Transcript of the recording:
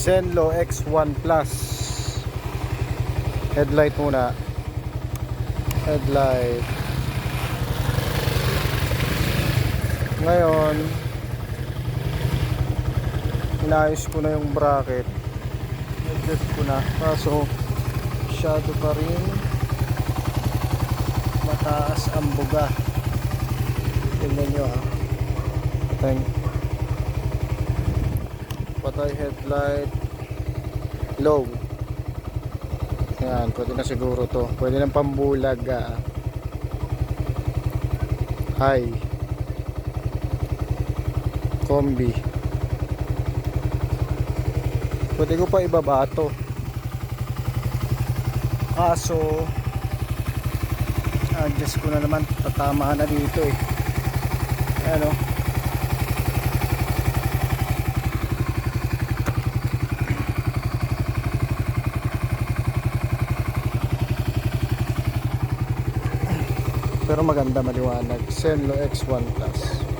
Zenlo X1 Plus. Headlight muna. Headlight. Ngayon, inayos ko na yung bracket. Adjust ko na. Kaso, masyado pa rin mataas ang buga. Tingnan nyo ah. Patay headlight. Low. Yan, pwede na siguro to. Pwede ng pambulag high. Kombi. Pwede ko pa ibaba to. Kaso adjust ko na naman. Tatama na dito eh. Ano? Pero maganda, maliwanag. Zenlo X1 Plus.